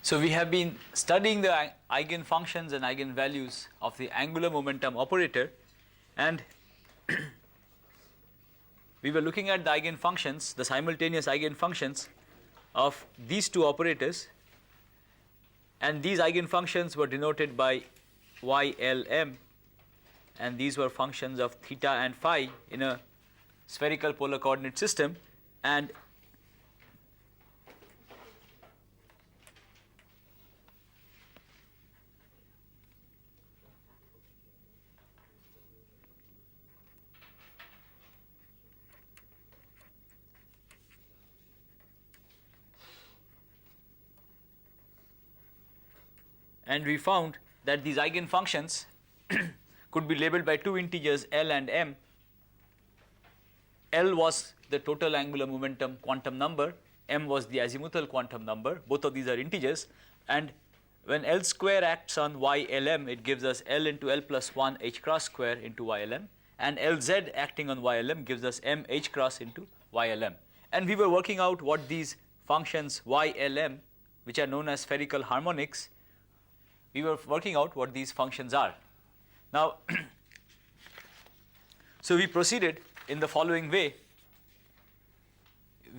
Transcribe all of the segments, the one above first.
So we have been studying the eigenfunctions and eigenvalues of the angular momentum operator, and we were looking at the eigenfunctions, the simultaneous eigenfunctions of these two operators, and these eigenfunctions were denoted by YLM, and these were functions of theta and phi in a spherical polar coordinate system. And we found that these eigenfunctions could be labeled by two integers L and M. L was the total angular momentum quantum number, M was the azimuthal quantum number. Both of these are integers, and when L square acts on YLM, it gives us L into L plus 1 H cross square into YLM, and LZ acting on YLM gives us M H cross into YLM. And we were working out what these functions YLM, which are known as spherical harmonics, we were working out what these functions are. Now, so we proceeded in the following way.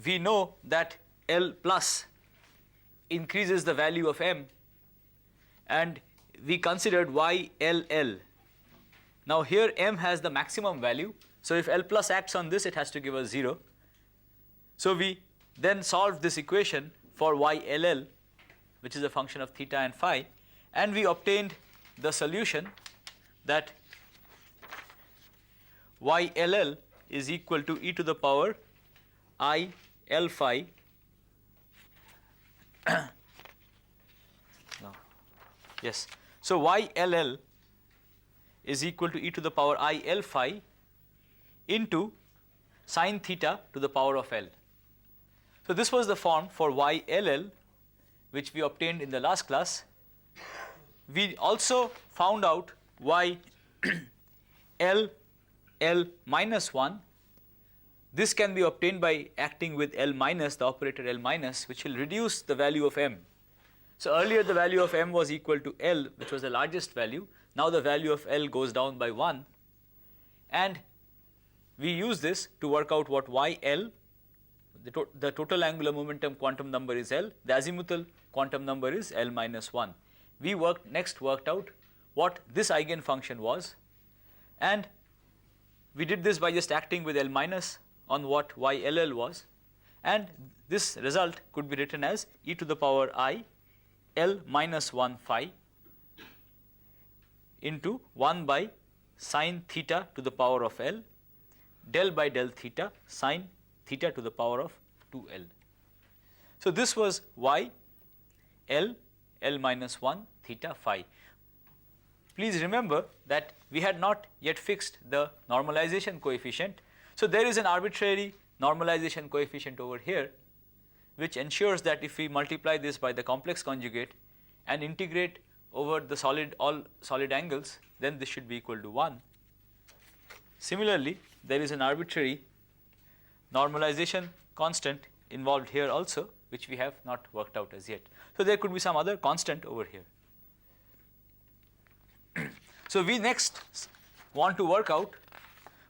We know that L plus increases the value of M, and we considered YLL. Now here M has the maximum value, so if L plus acts on this, it has to give us 0. So we then solved this equation for YLL, which is a function of theta and phi, and we obtained the solution that YLL is equal to e to the power I L phi no. Yes. So YLL is equal to e to the power I L phi into sine theta to the power of L. So this was the form for YLL which we obtained in the last class. We also found out why L minus 1, this can be obtained by acting with L minus, the operator L minus, which will reduce the value of M. So earlier the value of M was equal to L, which was the largest value. Now the value of L goes down by 1, and we use this to work out what YL, the total angular momentum quantum number is L, the azimuthal quantum number is L minus 1. We next worked out what this eigenfunction was, and we did this by just acting with L minus on what YLL was, and this result could be written as e to the power I L minus 1 phi into 1 by sine theta to the power of L del by del theta sine theta to the power of 2L. So this was Y L minus 1 theta phi. Please remember that we had not yet fixed the normalization coefficient. So there is an arbitrary normalization coefficient over here, which ensures that if we multiply this by the complex conjugate and integrate over the all solid angles, then this should be equal to 1. Similarly, there is an arbitrary normalization constant involved here also, which we have not worked out as yet. So there could be some other constant over here. So we next want to work out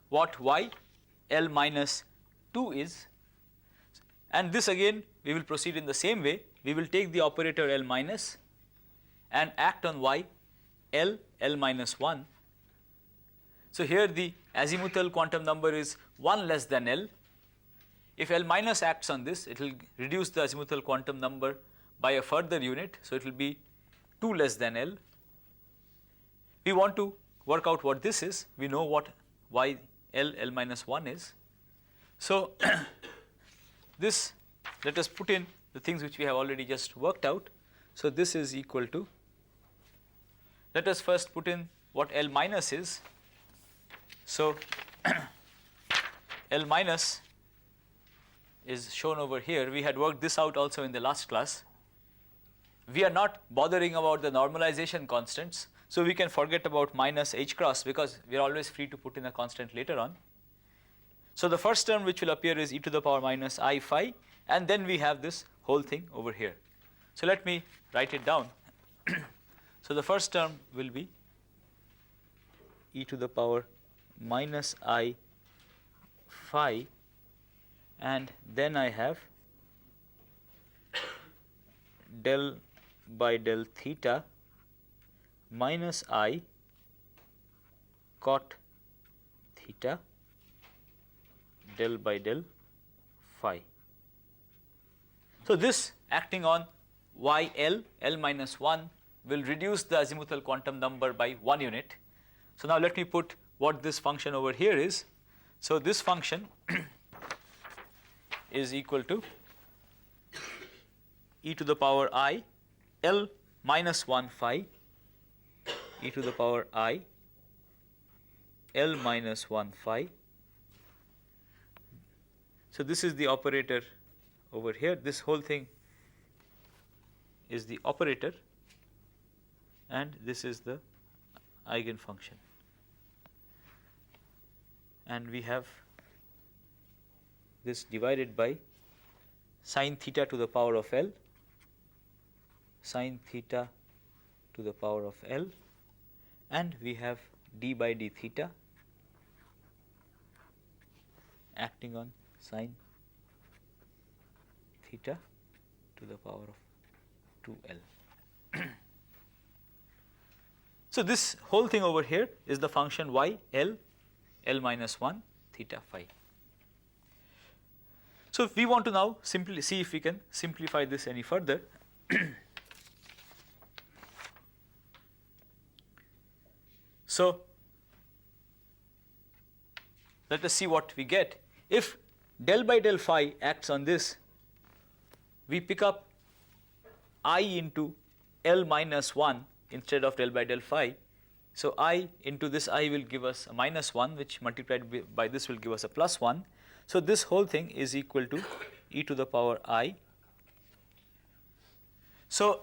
what Y L minus 2 is, and this again we will proceed in the same way. We will take the operator L minus and act on Y L minus 1. So here the azimuthal quantum number is 1 less than L. If L minus acts on this, it will reduce the azimuthal quantum number by a further unit, so it will be 2 less than L. We want to work out what this is. We know what Y L minus 1 is. So this, let us put in the things which we have already just worked out. So this is equal to, let us first put in what L minus is. So L minus is shown over here. We had worked this out also in the last class. We are not bothering about the normalization constants, so we can forget about minus H cross because we are always free to put in a constant later on. So the first term which will appear is e to the power minus I phi, and then we have this whole thing over here. So let me write it down. So the first term will be e to the power minus I phi, and then I have del by del theta minus I cot theta del by del phi. So this acting on YL, L minus 1 will reduce the azimuthal quantum number by 1 unit. So now let me put what this function over here is. So this function is equal to e to the power I L minus 1 phi e to the power I L minus 1 phi. So this is the operator over here. This whole thing is the operator, and this is the eigenfunction. And we have this divided by sin theta to the power of L, sin theta to the power of L, and we have d by d theta acting on sin theta to the power of 2L. So this whole thing over here is the function y L, L minus 1 theta phi. So if we want to now simply see if we can simplify this any further. So let us see what we get. If del by del phi acts on this, we pick up I into L minus 1 instead of del by del phi. So I into this I will give us a minus 1, which multiplied by this will give us a plus 1. So this whole thing is equal to e to the power I. So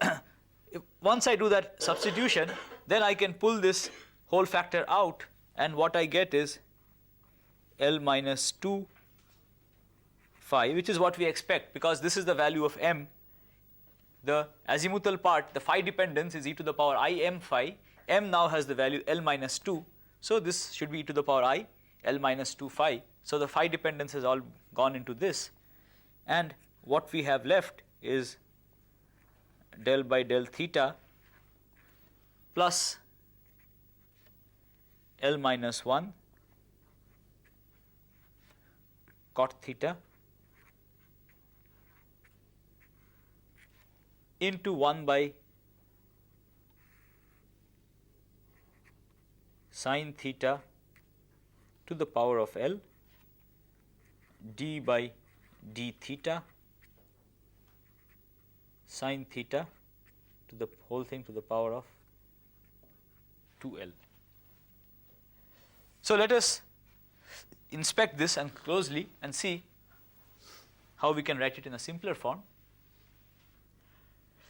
once I do that substitution, then I can pull this whole factor out, and what I get is L minus 2 phi, which is what we expect, because this is the value of m. The azimuthal part, the phi dependence, is e to the power I m phi. M now has the value L minus 2. So this should be e to the power I L minus 2 phi. So the phi dependence has all gone into this. And what we have left is del by del theta plus L minus 1 cot theta into 1 by sin theta to the power of L d by d theta sin theta to the whole thing to the power of 2L. So let us inspect this and closely and see how we can write it in a simpler form.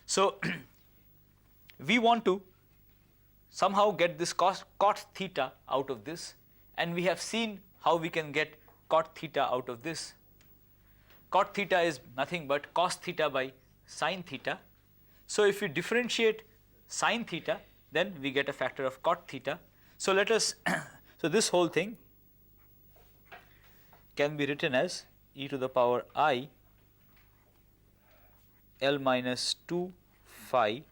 So we want to somehow get this cot theta out of this, and we have seen how we can get cot theta out of this. Cot theta is nothing but cos theta by sin theta. So if we differentiate sin theta, then we get a factor of cot theta. So let us so this whole thing can be written as e to the power I L minus 2 phi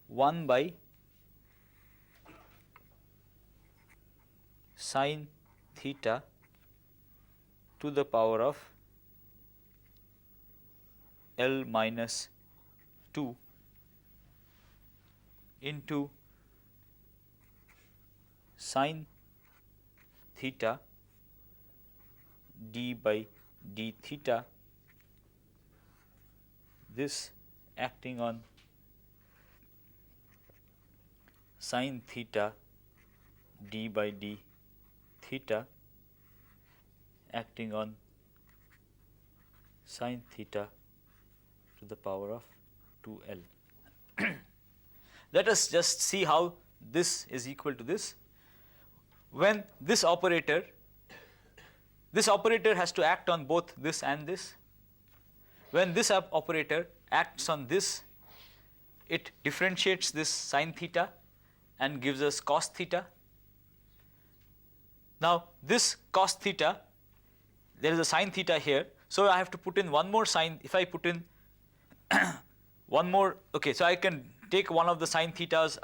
1 by sin theta to the power of L minus 2 into sin theta d by d theta, this acting on sin theta d by d theta acting on sin theta to the power of 2L. Let us just see how this is equal to this. When this operator has to act on both this and this. when this operator acts on this, it differentiates this sine theta and gives us cos theta. Now this cos theta, there is a sine theta here, so I have to put in one more sine. If I put in one more, okay, so I can take one of the sine thetas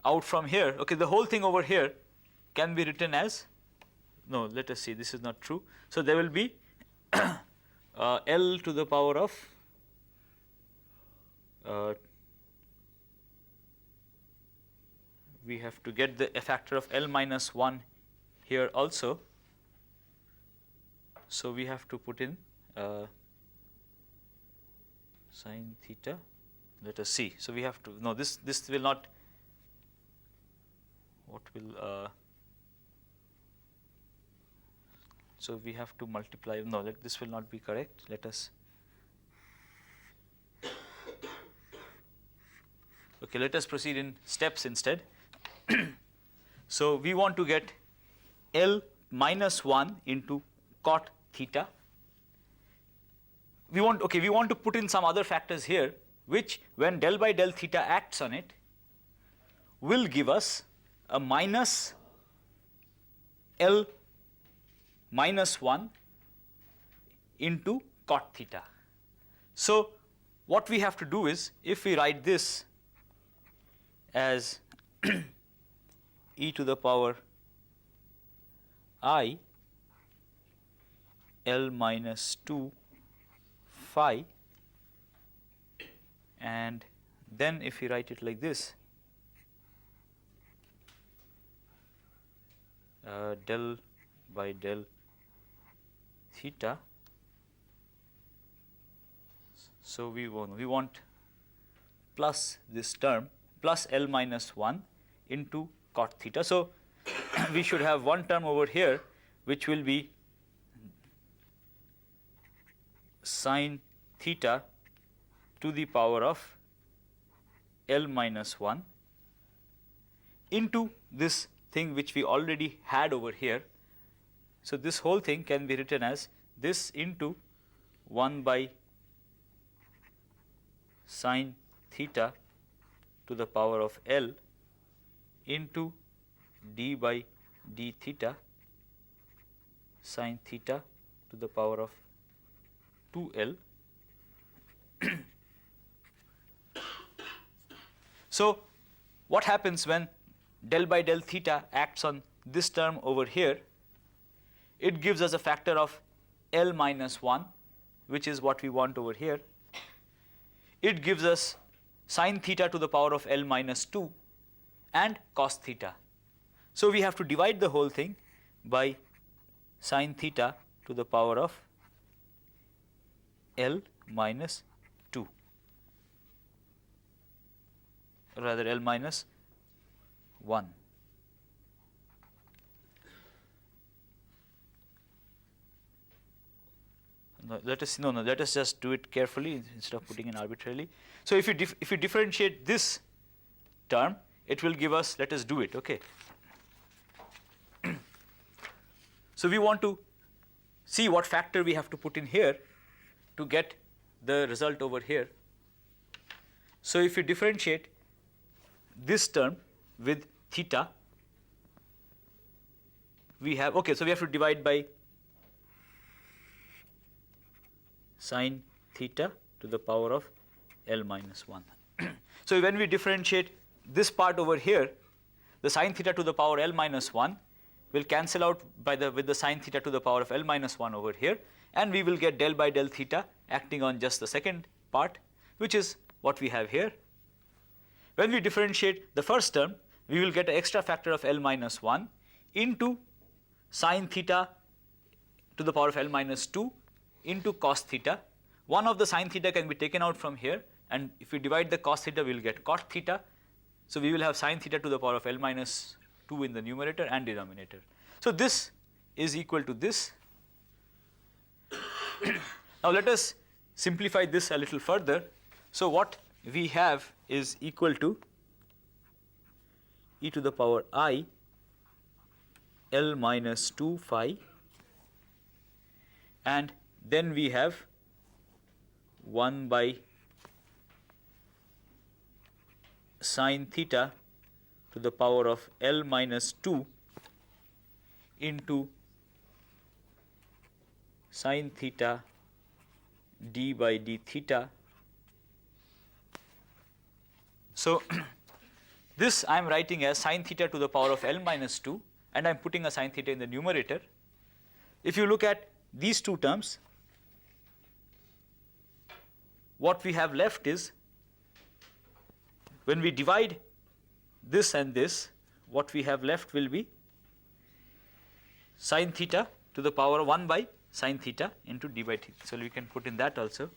out from here. Okay, the whole thing over here can be written as, no, let us see, this is not true. So there will be L to the power of we have to get a factor of L minus 1 here also. So we have to put in sine theta. Let us see. So we have to, no, this will not, what will, so we have to multiply, no, this will not be correct. Let us, okay, let us proceed in steps instead. So we want to get L minus 1 into cot theta. We want to put in some other factors here, which when del by del theta acts on it will give us a minus L minus 1 into cot theta. So what we have to do is, if we write this as e to the power I L minus 2 phi, and then if we write it like this, del by del theta, so we want plus this term plus L minus 1 into cot theta. So we should have one term over here which will be sine theta to the power of L minus 1 into this thing which we already had over here. So this whole thing can be written as this into 1 by sine theta to the power of L into d by d theta sine theta to the power of 2L. So what happens when del by del theta acts on this term over here? It gives us a factor of L minus 1, which is what we want over here. It gives us sine theta to the power of L minus 2 and cos theta. So we have to divide the whole thing by sine theta to the power of L minus 2, rather L minus 1. Let us just do it carefully instead of putting in arbitrarily. So if you differentiate this term, it will give us, let us do it, okay. So we want to see what factor we have to put in here to get the result over here. So if you differentiate this term with theta, we have, okay, so we have to divide by sine theta to the power of L minus 1. So when we differentiate this part over here, the sine theta to the power L minus 1 will cancel out with the sine theta to the power of L minus 1 over here, and we will get del by del theta acting on just the second part, which is what we have here. When we differentiate the first term, we will get an extra factor of L minus 1 into sine theta to the power of L minus 2 into cos theta. One of the sine theta can be taken out from here, and if we divide the cos theta, we will get cot theta. So we will have sine theta to the power of L minus 2 in the numerator and denominator. So this is equal to this. Now let us simplify this a little further. So what we have is equal to e to the power I L minus 2 phi, and then we have 1 by sine theta to the power of L minus 2 into sine theta d by d theta. So this I am writing as sine theta to the power of L minus 2, and I am putting a sine theta in the numerator. If you look at these two terms, what we have left is, when we divide this and this, what we have left will be sine theta to the power of 1 by sine theta into d by theta. So we can put in that also.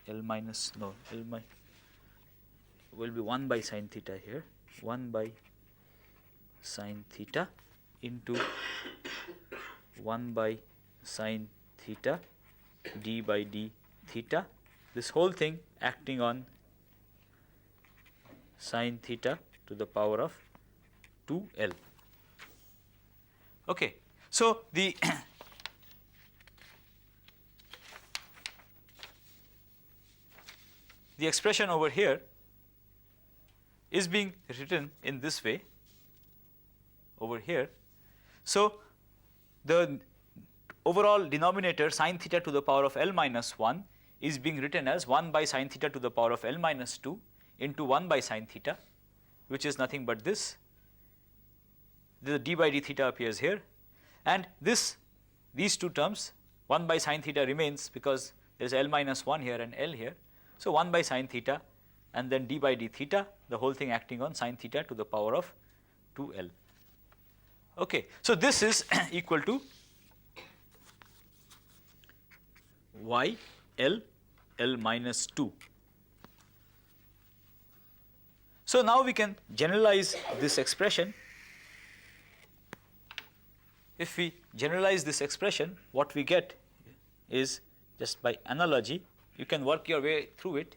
L minus, no, L will be 1 by sine theta here, 1 by sine theta into 1 by sine theta d by d theta, this whole thing acting on sine theta to the power of 2L. Okay. So the the expression over here is being written in this way over here. So the overall denominator sine theta to the power of L minus 1 is being written as 1 by sine theta to the power of L minus 2 into 1 by sine theta, which is nothing but this. The d by d theta appears here, and these two terms, 1 by sine theta remains because there is L minus 1 here and L here. So 1 by sine theta and then d by d theta, the whole thing acting on sine theta to the power of 2L. Okay, so this is equal to y L L minus 2. So now we can generalize this expression. If we generalize this expression, what we get is, just by analogy, you can work your way through it.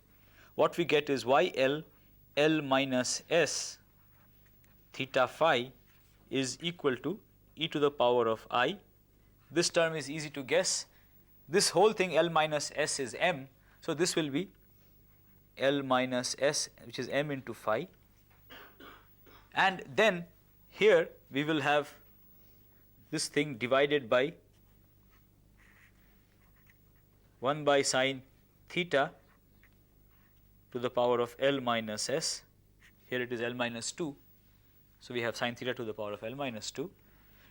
What we get is y L L minus s theta phi is equal to e to the power of I. This term is easy to guess. This whole thing L minus s is m, so this will be L minus s, which is m into phi. And then here we will have this thing divided by 1 by sine theta to the power of L minus s. Here it is L minus 2. So we have sine theta to the power of L minus 2.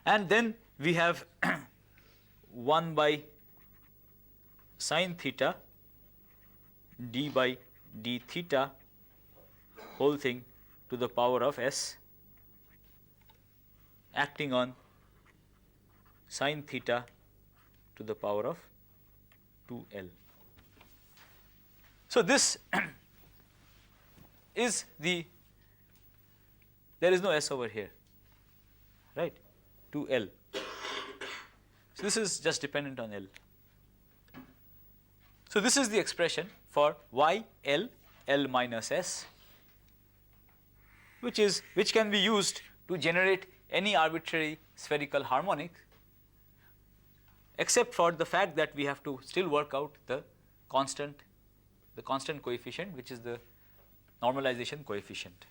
And then we have 1 by sine theta d by d theta whole thing to the power of s acting on sine theta to the power of 2L. So this is there is no s over here, right, 2L. So this is just dependent on L. So this is the expression for y L L minus s, which can be used to generate any arbitrary spherical harmonic, except for the fact that we have to still work out the constant coefficient, which is the normalization coefficient.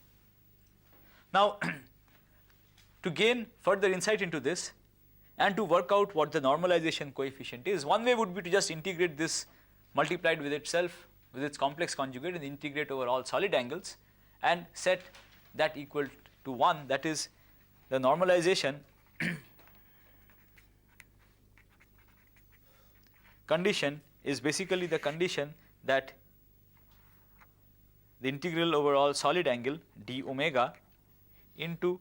Now to gain further insight into this and to work out what the normalization coefficient is, one way would be to just integrate this multiplied with itself, with its complex conjugate, and integrate over all solid angles and set that equal to 1. That is, the normalization condition is basically the condition that the integral over all solid angle d omega into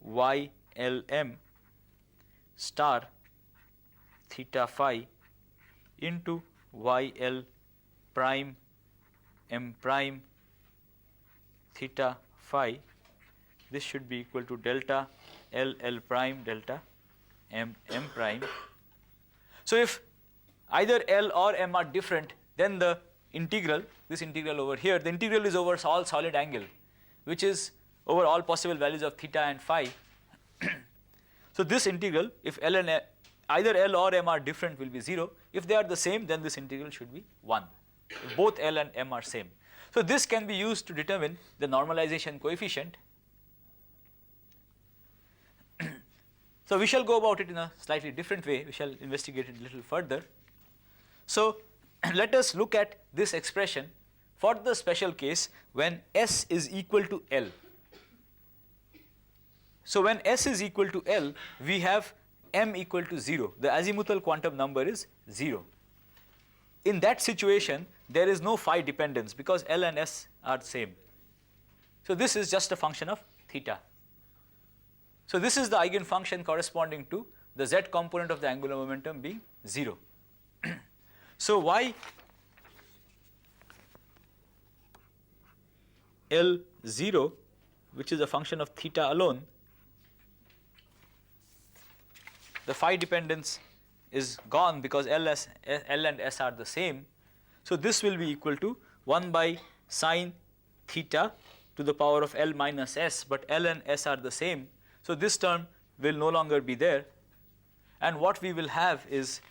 y L m star theta phi into y L prime m prime theta phi, this should be equal to delta L L prime delta m m prime. So if either L or m are different, then the integral, this integral over here, the integral is over all solid angle, which is over all possible values of theta and phi. So this integral, if L and either L or M are different will be 0. If they are the same, then this integral should be 1. If both L and M are same. So this can be used to determine the normalization coefficient. So we shall go about it in a slightly different way. We shall investigate it a little further. So let us look at this expression for the special case when S is equal to L. So when S is equal to L, we have M equal to 0. The azimuthal quantum number is 0. In that situation, there is no phi dependence because L and S are the same. So this is just a function of theta. So this is the eigenfunction corresponding to the z component of the angular momentum being 0. So y L0, which is a function of theta alone, the phi dependence is gone because L and S are the same. So this will be equal to 1 by sine theta to the power of L minus S, but L and S are the same. So this term will no longer be there, and what we will have is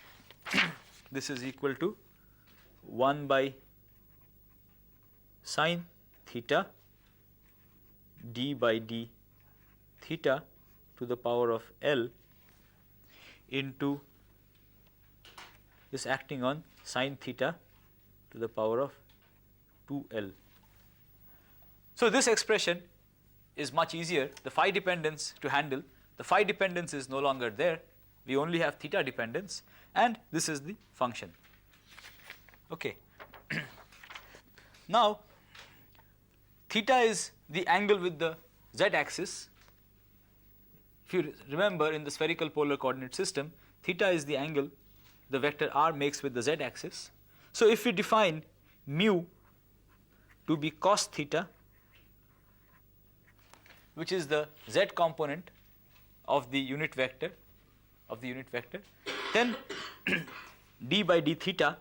this is equal to 1 by sine theta d by d theta to the power of L into this acting on sine theta to the power of 2L. So this expression is much easier. The phi dependence to handle, the phi dependence is no longer there. We only have theta dependence, and this is the function. Okay. Now theta is the angle with the z axis. If you remember, in the spherical polar coordinate system, theta is the angle the vector r makes with the z axis. So if we define mu to be cos theta, which is the z component of the unit vector, then d by d theta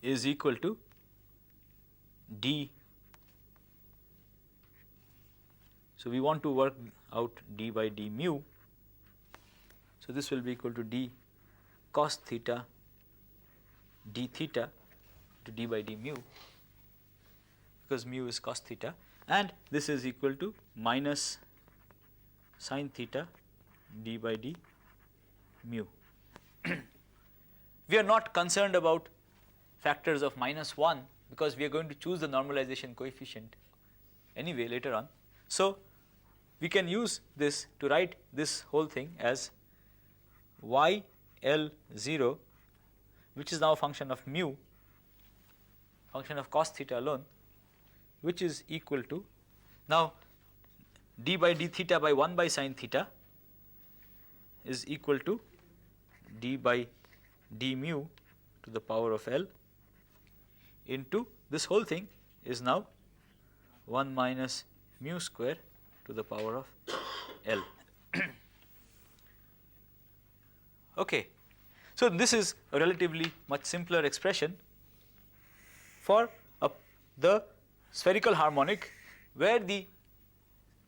is equal to d. So we want to work out d by d mu. So this will be equal to d cos theta d theta to d by d mu, because mu is cos theta, and this is equal to minus sin theta d by d mu. We are not concerned about factors of -1 because we are going to choose the normalization coefficient anyway later on. So we can use this to write this whole thing as y L0, which is now a function of mu, function of cos theta alone, which is equal to, now d by d theta by 1 by sin theta is equal to d by d mu to the power of L into this whole thing is now 1 minus mu square to the power of L. Okay. So this is a relatively much simpler expression for the spherical harmonic where the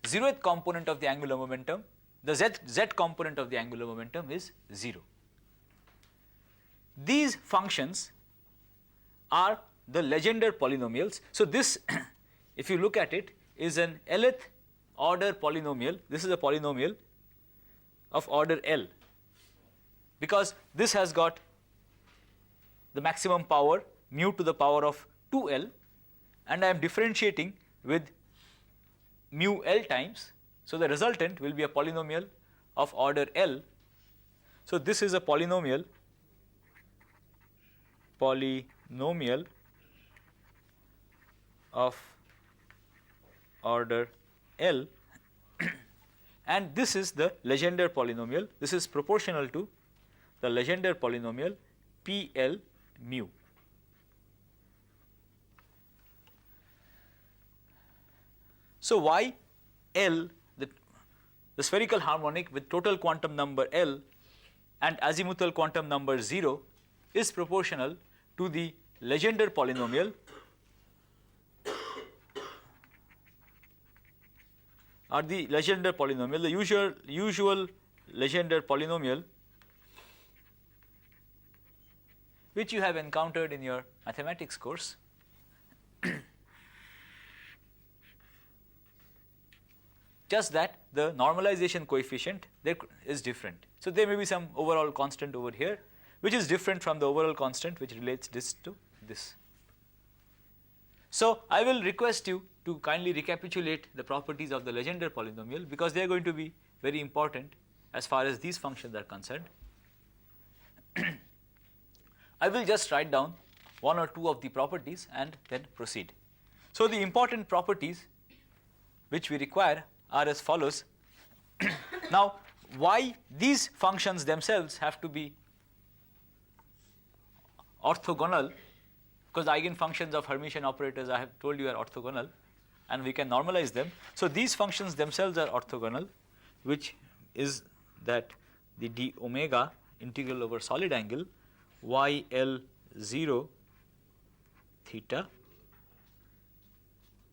zeroth component of the angular momentum, the z component of the angular momentum is 0. These functions are the Legendre polynomials. So this if you look at it is an Lth order polynomial. This is a polynomial of order L, because this has got the maximum power mu to the power of 2L, and I am differentiating with mu L times. So the resultant will be a polynomial of order L. So this is a polynomial of order L, and this is the Legendre polynomial. This is proportional to the Legendre polynomial PL mu. So y L, the spherical harmonic with total quantum number L and azimuthal quantum number 0 is proportional to the Legendre polynomial are the Legendre polynomial, the usual Legendre polynomial which you have encountered in your mathematics course. Just that the normalization coefficient there is different. So there may be some overall constant over here which is different from the overall constant which relates this to this. So I will request you to kindly recapitulate the properties of the Legendre polynomial because they are going to be very important as far as these functions are concerned. I will just write down one or two of the properties and then proceed. So the important properties which we require are as follows. Now why these functions themselves have to be orthogonal, because the eigenfunctions of Hermitian operators I have told you are orthogonal and we can normalize them. So these functions themselves are orthogonal, which is that the d omega integral over solid angle YL0 theta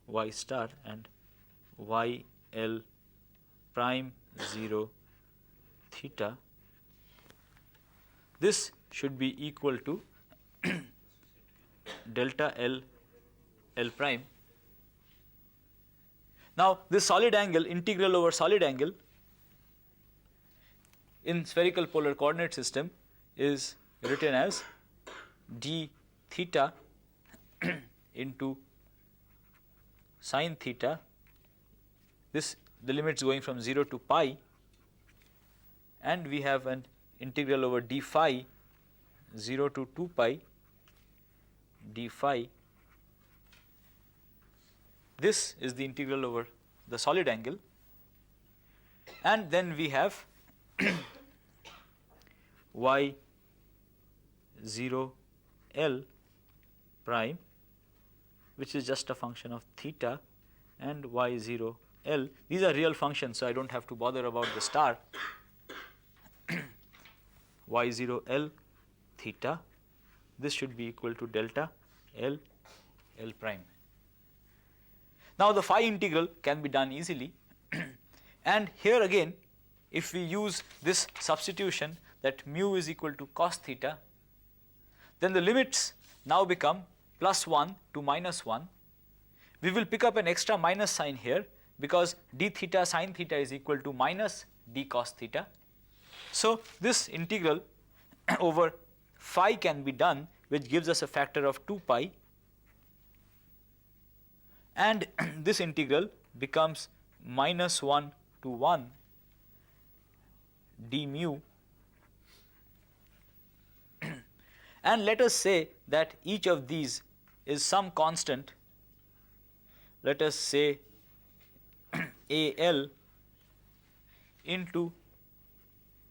y star and YL prime 0 theta, this should be equal to delta L L prime. Now this solid angle integral over solid angle in spherical polar coordinate system is written as d theta into sine theta, this the limits going from 0 to pi, and we have an integral over d phi 0 to 2 pi d phi. This is the integral over the solid angle, and then we have y 0 L prime, which is just a function of theta, and y 0 L. These are real functions, so I don't have to bother about the star. Y 0 L theta, this should be equal to delta L L prime. Now the phi integral can be done easily and here again if we use this substitution that mu is equal to cos theta, then the limits now become plus 1 to minus 1. We will pick up an extra minus sign here because d theta sin theta is equal to minus d cos theta. So this integral over phi can be done, which gives us a factor of 2 pi, and this integral becomes minus 1 to 1 d mu, and let us say that each of these is some constant, let us say AL into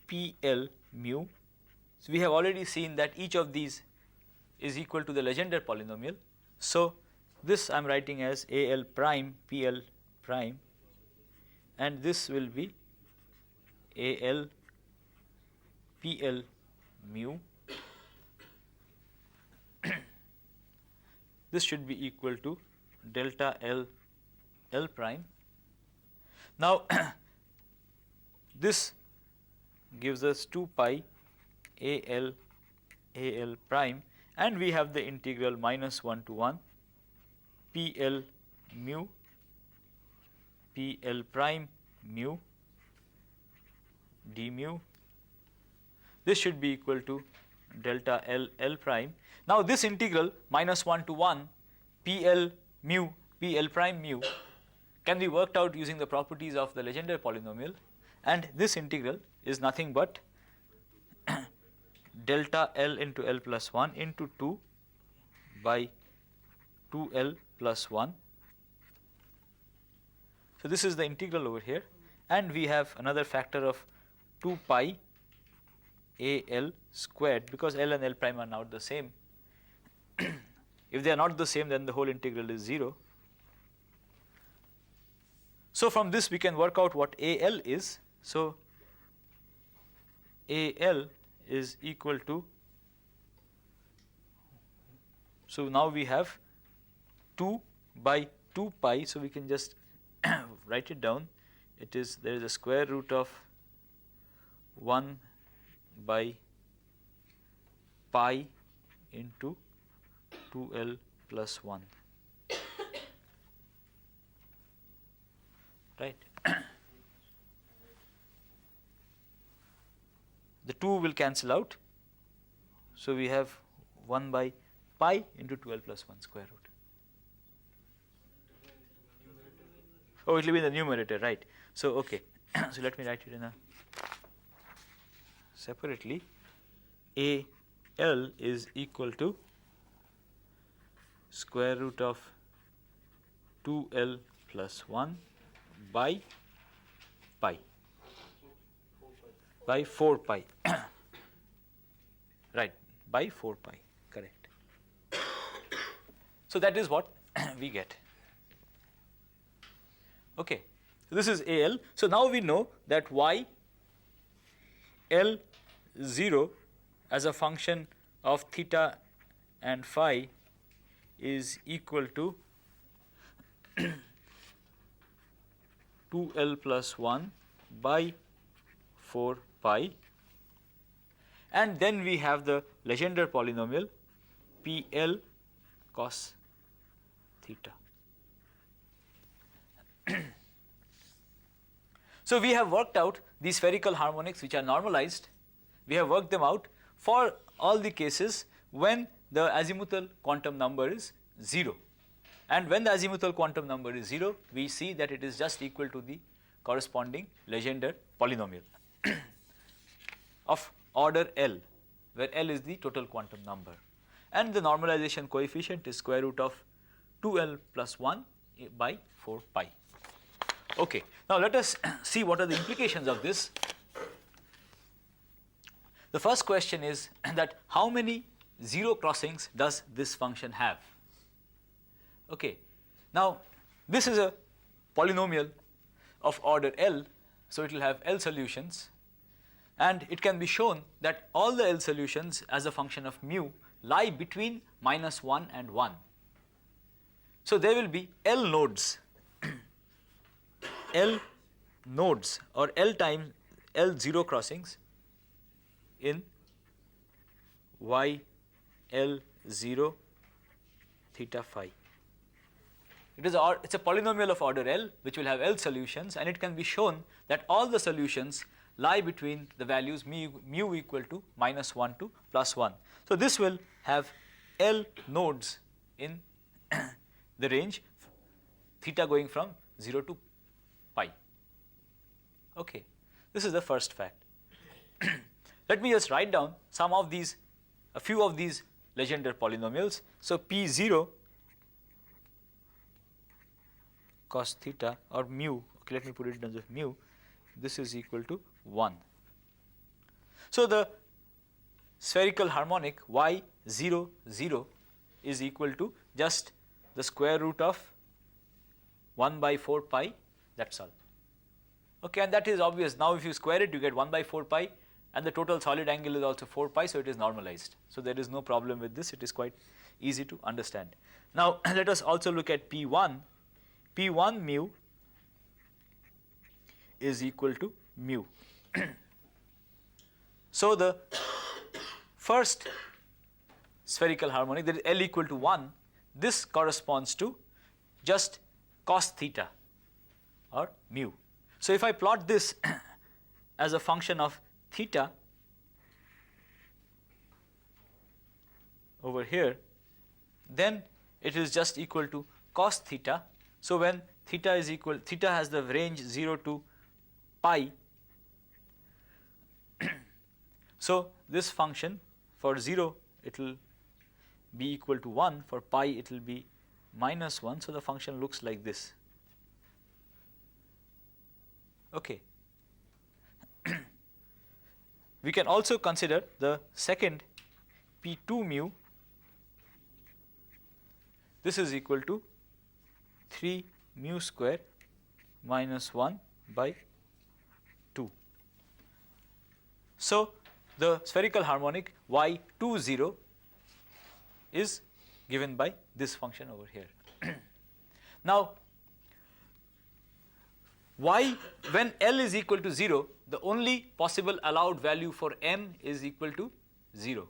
PL mu. So we have already seen that each of these is equal to the Legendre polynomial. So this I am writing as AL prime PL prime, and this will be AL PL mu. This should be equal to delta L L prime. Now this gives us 2 pi AL AL prime, and we have the integral minus 1 to 1 PL mu PL prime mu d mu. This should be equal to delta L L prime. Now this integral minus 1 to 1 PL mu PL prime mu can be worked out using the properties of the Legendre polynomial, and this integral is nothing but delta L into L plus 1 into 2 by 2L plus 1. So this is the integral over here, and we have another factor of 2 pi AL squared, because L and L prime are not the same. If they are not the same, then the whole integral is 0. So from this we can work out what AL is. So AL is equal to, so now we have 2 by 2 pi, so we can just write it down, it is, there is a square root of 1 by pi into 2l plus 1, right. The 2 will cancel out, so we have 1 by pi into 2l plus 1 square root. Oh, it will be in the numerator, right. So, okay. So, let me write it in a separately. AL is equal to square root of 2l plus 1 by pi, by 4 pi, right, by 4 pi, correct. So, that is what we get. Okay. So, this is AL. So, now we know that y L0 as a function of theta and phi is equal to 2l plus 1 by 4 pi, and then we have the Legendre polynomial PL cos theta. So, we have worked out these spherical harmonics which are normalized. We have worked them out for all the cases when the azimuthal quantum number is 0, and when the azimuthal quantum number is 0, we see that it is just equal to the corresponding Legendre polynomial of order L, where L is the total quantum number, and the normalization coefficient is square root of 2l plus 1 by 4 pi. Okay. Now, let us see what are the implications of this. The first question is that how many zero crossings does this function have? Okay. Now, this is a polynomial of order L, so it will have L solutions, and it can be shown that all the L solutions as a function of mu lie between -1 and 1. So, there will be L nodes L nodes or L times L zero crossings in y L 0 theta phi. It's a polynomial of order L which will have L solutions, and it can be shown that all the solutions lie between the values mu equal to -1 to +1. So, this will have L nodes in the range theta going from 0 to pi. Okay. This is the first fact. Let me just write down some of these, a few of these Legendre polynomials. So, P0 cos theta or mu, okay, let me put it in terms of mu, this is equal to 1. So, the spherical harmonic y0 0 is equal to just the square root of 1 by 4 pi, that is all. Okay, and that is obvious. Now, if you square it, you get 1 by 4 pi, and the total solid angle is also 4 pi, so it is normalized. So, there is no problem with this, it is quite easy to understand. Now, let us also look at P1. P1 mu is equal to mu. So, the first spherical harmonic, that is L equal to 1, this corresponds to just cos theta or mu. So, if I plot this as a function of theta over here, then it is just equal to cos theta. So, when theta is equal, theta has the range 0 to pi. So, this function for 0 it will be equal to 1, for pi it will be -1. So, the function looks like this. Okay. We can also consider the second P2 mu. This is equal to 3 mu square -1 by 2. So, the spherical harmonic y20 is given by this function over here. Now, y when L is equal to 0, the only possible allowed value for m is equal to 0.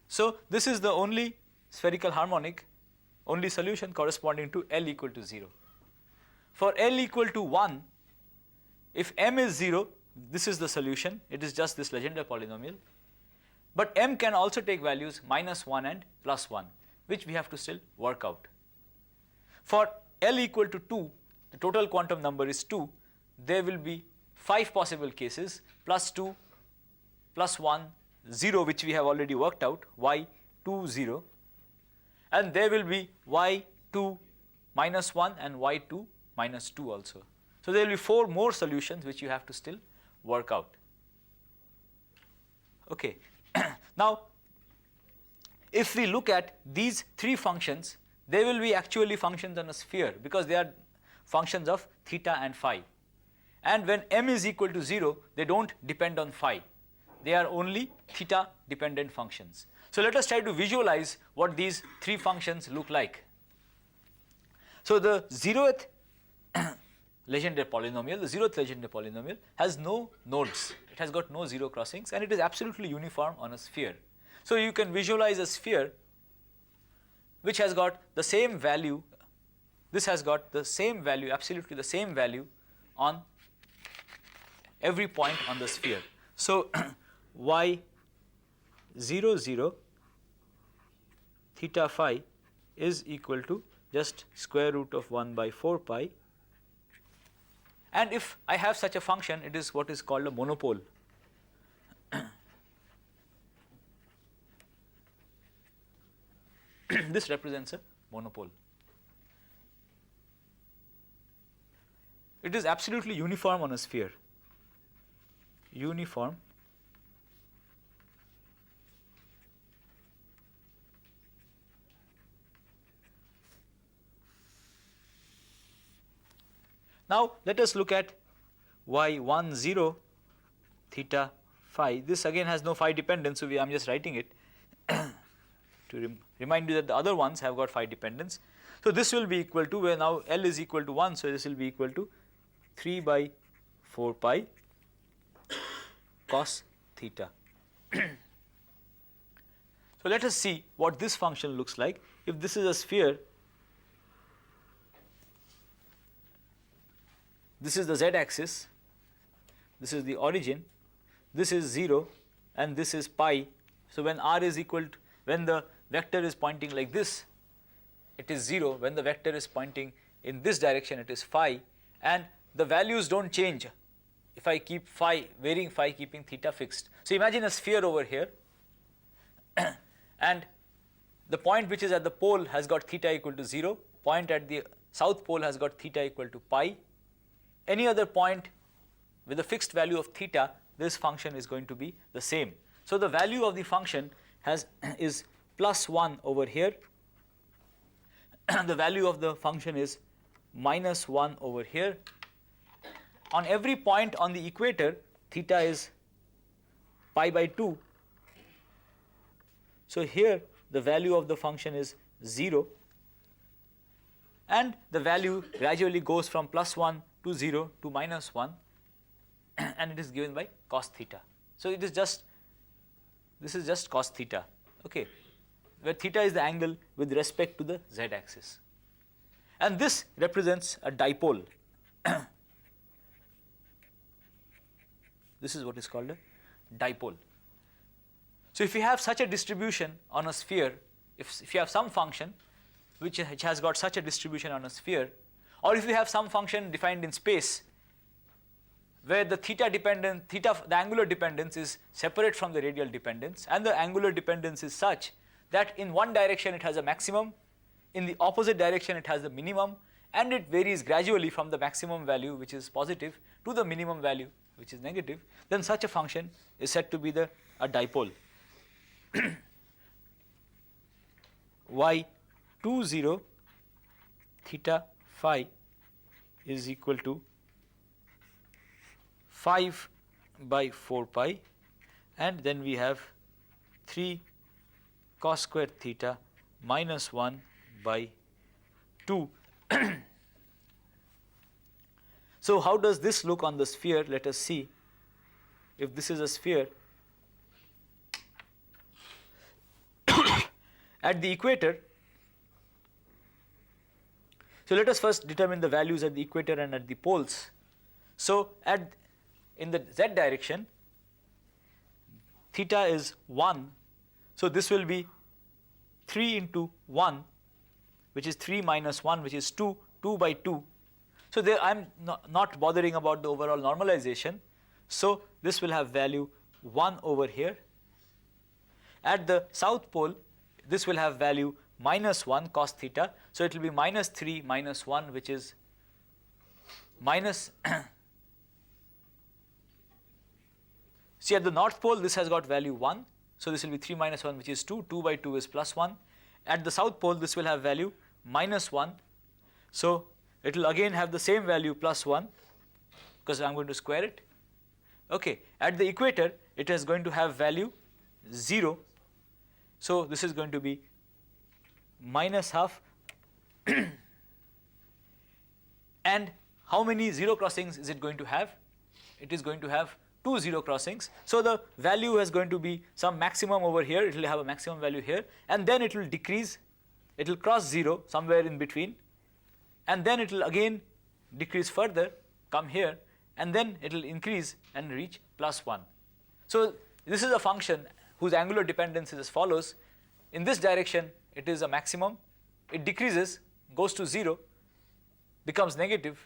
So this is the only spherical harmonic, only solution corresponding to L equal to 0. For L equal to 1, if m is 0, this is the solution, it is just this Legendre polynomial. But m can also take values -1 and +1, which we have to still work out. For L equal to 2, the total quantum number is 2, there will be 5 possible cases, +2, +1, 0, which we have already worked out, y2, 0, and there will be y2 -1 and y2 -2 also. So there will be 4 more solutions which you have to still work out. Okay. Now, if we look at these 3 functions, they will be actually functions on a sphere because they are functions of theta and phi. And when m is equal to 0, they don't depend on phi. They are only theta dependent functions. So let us try to visualize what these 3 functions look like. So the 0th Legendre polynomial, the 0th Legendre polynomial has no nodes. It has got no zero crossings and it is absolutely uniform on a sphere. So you can visualize a sphere which has got the same value, this has got the same value, absolutely the same value on every point on the sphere. So y 0, 0 theta phi is equal to just square root of 1 by 4 pi. And if I have such a function, it is what is called a monopole. This represents a monopole. It is absolutely uniform on a sphere. Uniform Now let us look at y1, 0 theta phi. This again has no phi dependence, so I am just writing it to remind you that the other ones have got phi dependence. So this will be equal to, where now L is equal to 1, so this will be equal to 3 by 4 pi cos theta. So let us see what this function looks like. If this is a sphere, this is the z-axis, this is the origin, this is 0 and this is pi. So when r is equal to, when the vector is pointing like this, it is 0. When the vector is pointing in this direction, it is phi, and the values don't change if I keep phi, varying phi, keeping theta fixed. So imagine a sphere over here and the point which is at the pole has got theta equal to 0, point at the south pole has got theta equal to pi. Any other point with a fixed value of theta, this function is going to be the same. So the value of the function is +1 over here, the value of the function is -1 over here. On every point on the equator, theta is pi by 2. So here the value of the function is 0 and the value gradually goes from +1 to 0 to -1 and it is given by cos theta. So it is just, this is just cos theta, okay, where theta is the angle with respect to the z-axis. And this represents a dipole. This is what is called a dipole. So if you have such a distribution on a sphere, if you have some function which has got such a distribution on a sphere, or if you have some function defined in space where the the angular dependence is separate from the radial dependence, and the angular dependence is such that in one direction it has a maximum, in the opposite direction it has the minimum, and it varies gradually from the maximum value which is positive to the minimum value which is negative, then such a function is said to be a dipole. y2, 0 theta phi is equal to 5 by 4 pi, and then we have 3 cos square theta minus 1 by 2. So how does this look on the sphere? Let us see. If this is a sphere, at the equator, so let us first determine the values at the equator and at the poles. So in the z direction, theta is 1, so this will be 3 into 1, which is 3 minus 1, which is 2, 2 by 2. So there I am not bothering about the overall normalization. So this will have value 1 over here. At the south pole, this will have value minus 1 cos theta. So it will be minus 3 minus 1, which is minus see, at the north pole this has got value 1, so this will be 3 minus 1, which is 2, 2 by 2 is plus 1. At the south pole this will have value minus 1, so it will again have the same value plus 1, because I am going to square it. Okay. At the equator it is going to have value 0, so this is going to be minus half. And how many zero crossings is it going to have? It is going to have 2 zero crossings. So the value is going to be some maximum over here, it will have a maximum value here, and then it will decrease, it will cross 0 somewhere in between, and then it will again decrease further, come here, and then it will increase and reach plus 1. So this is a function whose angular dependence is as follows. In this direction it is a maximum, it decreases, goes to 0, becomes negative,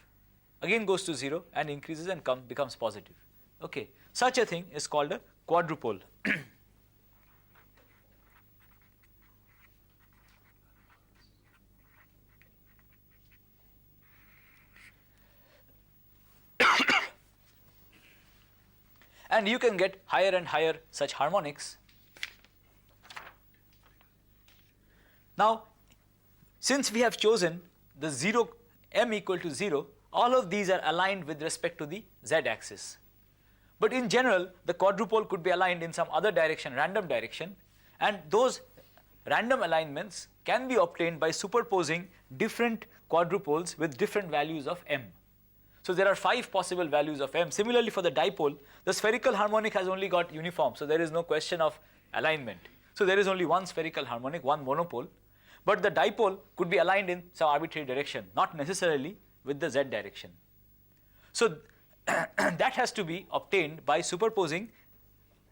again goes to 0 and increases and becomes positive. Okay. Such a thing is called a quadrupole. And you can get higher and higher such harmonics. Now, since we have chosen the 0 m equal to 0, all of these are aligned with respect to the z axis. But in general, the quadrupole could be aligned in some other direction, random direction, and those random alignments can be obtained by superposing different quadrupoles with different values of m. So there are 5 possible values of m. Similarly, for the dipole, the spherical harmonic has only got uniform, so there is no question of alignment. So there is only one spherical harmonic, one monopole, but the dipole could be aligned in some arbitrary direction, not necessarily with the z direction. So that has to be obtained by superposing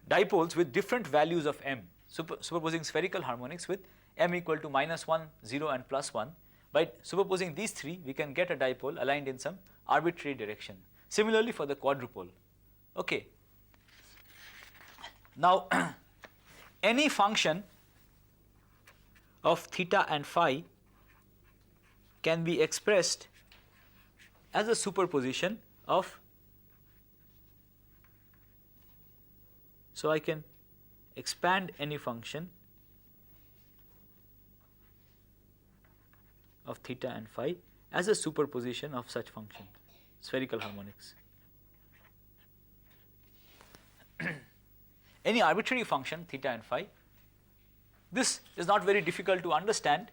dipoles with different values of m, superposing spherical harmonics with m equal to minus 1, 0 and plus 1. By superposing these 3, we can get a dipole aligned in some arbitrary direction. Similarly for the quadrupole. Okay. Now any function of theta and phi can be expressed as a superposition of, so I can expand any function of theta and phi as a superposition of such function, spherical harmonics. Any arbitrary function theta and phi, this is not very difficult to understand.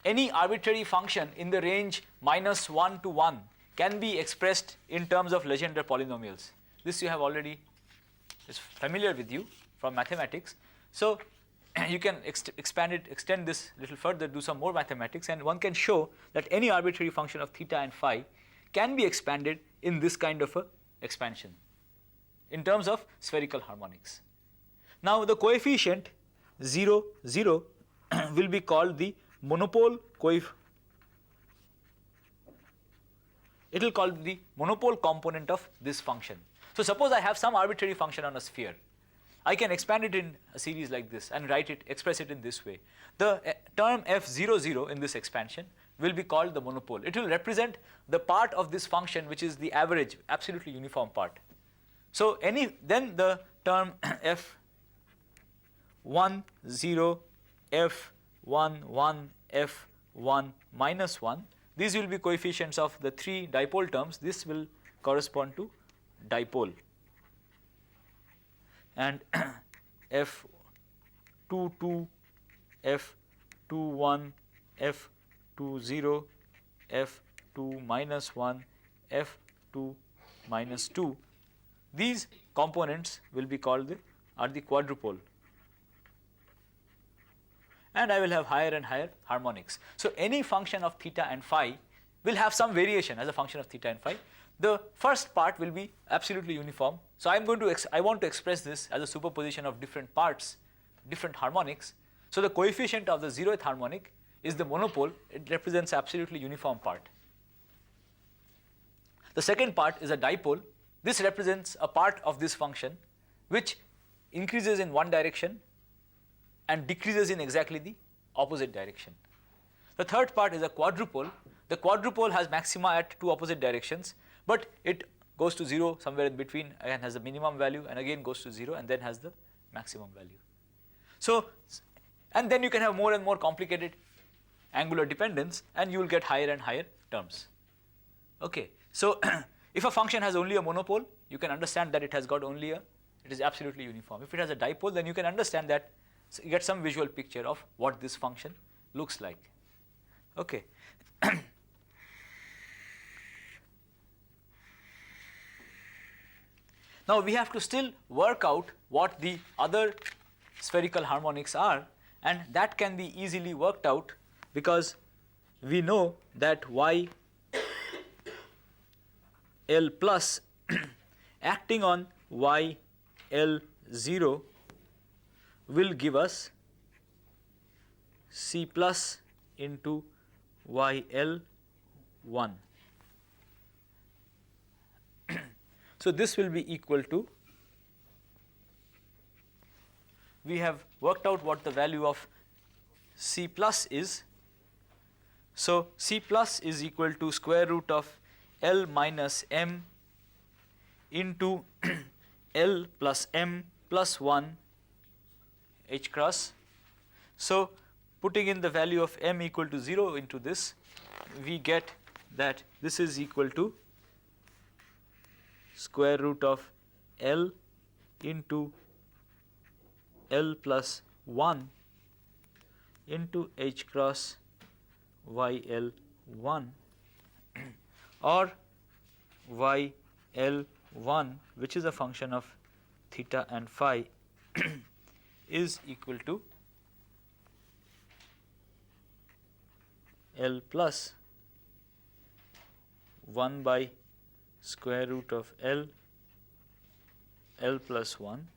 Any arbitrary function in the range minus 1 to 1 can be expressed in terms of Legendre polynomials. This you have already is familiar with you from mathematics. So you can extend this a little further, do some more mathematics, and one can show that any arbitrary function of theta and phi can be expanded in this kind of a expansion in terms of spherical harmonics. Now the coefficient 0, 0 will be called the monopole coefficient. It will call the monopole component of this function. So suppose I have some arbitrary function on a sphere. I can expand it in a series like this and express it in this way. The term f00 in this expansion will be called the monopole. It will represent the part of this function which is the average, absolutely uniform part. So then the term f10, f11, f1 minus 1, these will be coefficients of the 3 dipole terms. This will correspond to dipole. And f22, f21, f20, f2 minus 1, f 2 minus 2, these components will be called the quadrupole, and I will have higher and higher harmonics. So any function of theta and phi will have some variation as a function of theta and phi. The first part will be absolutely uniform. So I want to express this as a superposition of different parts, different harmonics. So the coefficient of the 0th harmonic is the monopole. It represents absolutely uniform part. The second part is a dipole. This represents a part of this function which increases in one direction and decreases in exactly the opposite direction. The third part is a quadrupole. The quadrupole has maxima at two opposite directions, but it goes to 0 somewhere in between and has a minimum value, and again goes to 0 and then has the maximum value. So, and then you can have more and more complicated angular dependence, and you will get higher and higher terms. Okay. So if a function has only a monopole, you can understand that it has got only it is absolutely uniform. If it has a dipole, then you can understand that, so you get some visual picture of what this function looks like. Okay. Now we have to still work out what the other spherical harmonics are, and that can be easily worked out because we know that y L plus acting on y L0 will give us C plus into y L1. So this will be equal to, we have worked out what the value of C plus is. So C plus is equal to square root of L minus m into L plus m plus 1 h cross. So putting in the value of m equal to 0 into this, we get that this is equal to square root of L into L plus 1 into h cross y L1 or y L1, which is a function of theta and phi, is equal to L plus 1 by square root of L plus 1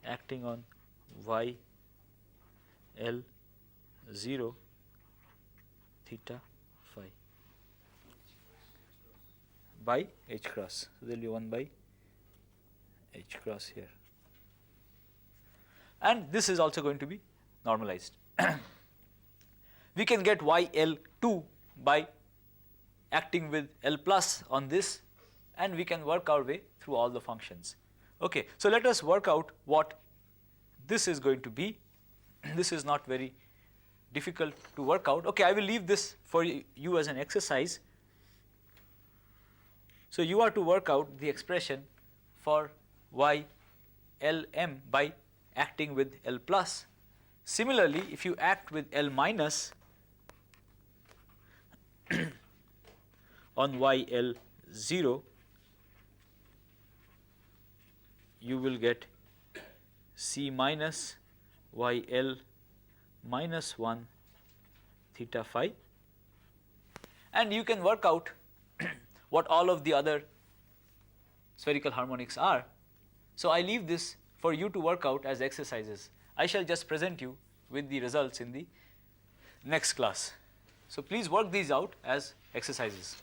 acting on y L0 theta phi by h cross. So there will be 1 by h cross here, and this is also going to be normalized. We can get YL2 by acting with L plus on this, and we can work our way through all the functions. Okay, so let us work out what this is going to be. This is not very difficult to work out. Okay, I will leave this for you as an exercise. So you are to work out the expression for YLM by acting with L plus. Similarly, if you act with L minus on YL0, you will get C minus YL minus 1 theta phi, and you can work out what all of the other spherical harmonics are. So I leave this for you to work out as exercises. I shall just present you with the results in the next class. So please work these out as exercises.